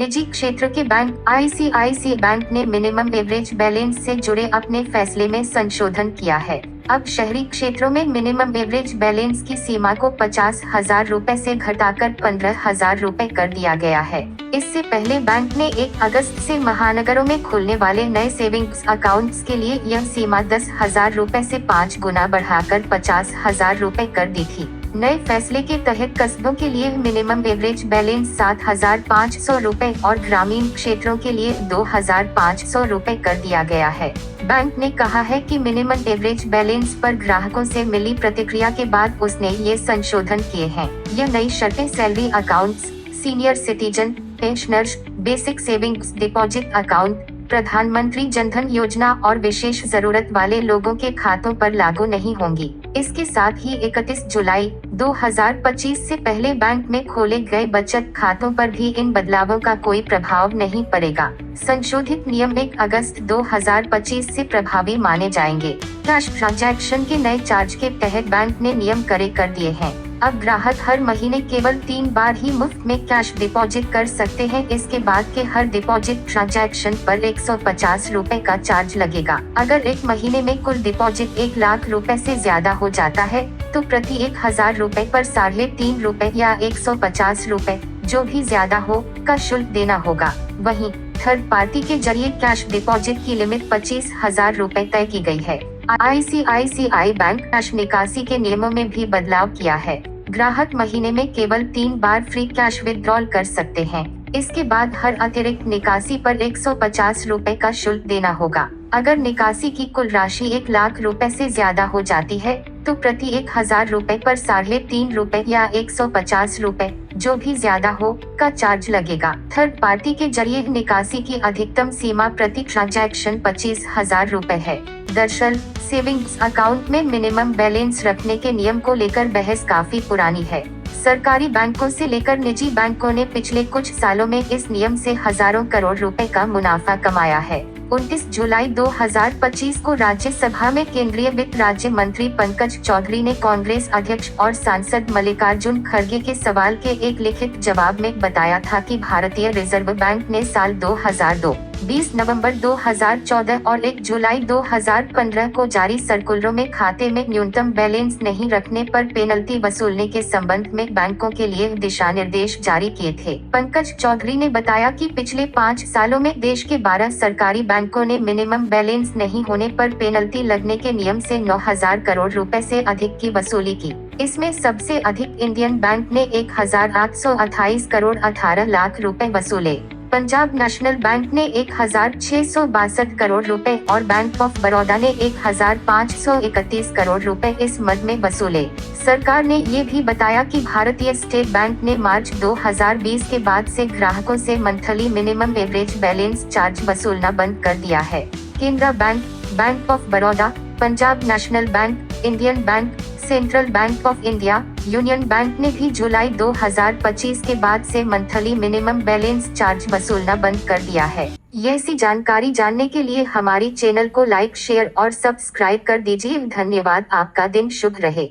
निजी क्षेत्र के बैंक आईसीआईसीआई बैंक ने मिनिमम एवरेज बैलेंस से जुड़े अपने फैसले में संशोधन किया है। अब शहरी क्षेत्रों में मिनिमम एवरेज बैलेंस की सीमा को 50,000 रुपए से घटाकर 15,000 रुपए कर दिया गया है। इससे पहले बैंक ने 1 अगस्त से महानगरों में खुलने वाले नए सेविंग्स अकाउंट्स के लिए यह सीमा 10,000 रुपए से 5 गुना बढ़ाकर 50,000 रुपए कर दी थी। नए फैसले के तहत कस्बों के लिए मिनिमम एवरेज बैलेंस 7,500 रुपए और ग्रामीण क्षेत्रों के लिए 2,500 रुपए कर दिया गया है। बैंक ने कहा है कि मिनिमम एवरेज बैलेंस पर ग्राहकों से मिली प्रतिक्रिया के बाद उसने ये संशोधन किए हैं। यह नई शर्तें salary accounts, senior citizen, pensioners, basic savings deposit account, प्रधानमंत्री जनधन योजना और विशेष जरूरत वाले लोगों के खातों पर लागू नहीं होंगी। इसके साथ ही 31 जुलाई 2025 से पहले बैंक में खोले गए बचत खातों पर भी इन बदलावों का कोई प्रभाव नहीं पड़ेगा। संशोधित नियम 1 अगस्त 2025 से प्रभावी माने जाएंगे। कैश ट्रांजैक्शन के नए चार्ज के तहत बैंक ने नियम कड़े कर दिए हैं। अब ग्राहक हर महीने केवल 3 बार ही मुफ्त में कैश डिपॉजिट कर सकते हैं। इसके बाद के हर डिपॉजिट ट्रांजैक्शन पर 150 रुपए का चार्ज लगेगा। अगर एक महीने में कुल डिपॉजिट 1 लाख रुपए से ज्यादा हो जाता है तो प्रति 1,000 रुपए पर 3.5 रुपए या 150 रुपए, जो भी ज्यादा हो, का शुल्क देना होगा। वहीं थर्ड पार्टी के जरिए कैश डिपॉजिट की लिमिट 25,000 रुपए तय की गई है। आईसीआईसीआई बैंक कैश निकासी के नियमों में भी बदलाव किया है। ग्राहक महीने में केवल 3 बार फ्री कैश विड्रॉल कर सकते हैं। इसके बाद हर अतिरिक्त निकासी पर 150 रुपए का शुल्क देना होगा। अगर निकासी की कुल राशि 1 लाख रुपए से ज्यादा हो जाती है तो प्रति 1,000 रुपए पर 3.5 रुपए या 150 रुपए, जो भी ज्यादा हो, का चार्ज लगेगा। थर्ड पार्टी के जरिए निकासी की अधिकतम सीमा प्रति ट्रांजैक्शन 25,000 रुपए है। दरअसल सेविंग्स अकाउंट में मिनिमम बैलेंस रखने के नियम को लेकर बहस काफी पुरानी है। सरकारी बैंकों से लेकर निजी बैंकों ने पिछले कुछ सालों में इस नियम से हजारों करोड़ रुपए का मुनाफा कमाया है। 29 जुलाई 2025 को राज्यसभा में केंद्रीय वित्त राज्य मंत्री पंकज चौधरी ने कांग्रेस अध्यक्ष और सांसद मल्लिकार्जुन खड़गे के सवाल के एक लिखित जवाब में बताया था कि भारतीय रिजर्व बैंक ने साल 2002, 20 नवंबर 2014 और 1 जुलाई 2015 को जारी सर्कुलरों में खाते में न्यूनतम बैलेंस नहीं रखने पर पेनल्टी वसूलने के संबंध में बैंकों के लिए दिशा निर्देश जारी किए थे। पंकज चौधरी ने बताया कि पिछले 5 सालों में देश के 12 सरकारी बैंकों ने मिनिमम बैलेंस नहीं होने पर पेनल्टी लगने के नियम से 9,000 करोड़ रुपए से अधिक की वसूली की। इसमें सबसे अधिक इंडियन बैंक ने 1,828 करोड़ 18 लाख रुपए वसूले। पंजाब नेशनल बैंक ने 1,662 करोड़ रुपए और बैंक ऑफ बड़ौदा ने 1,531 करोड़ रुपए इस मद में वसूले। सरकार ने ये भी बताया कि भारतीय स्टेट बैंक ने मार्च 2020 के बाद से ग्राहकों से monthly minimum average balance charge वसूलना बंद कर दिया है। Canara bank, bank of Baroda, Punjab national bank, Indian bank, central bank of India, union bank ने भी जुलाई 2025 के बाद से मंथली मिनिमम बैलेंस चार्ज वसूलना बंद कर दिया है। ये सी जानकारी जानने के लिए हमारी चैनल को लाइक, शेयर और सब्सक्राइब कर दीजिए। धन्यवाद। आपका दिन शुभ रहे।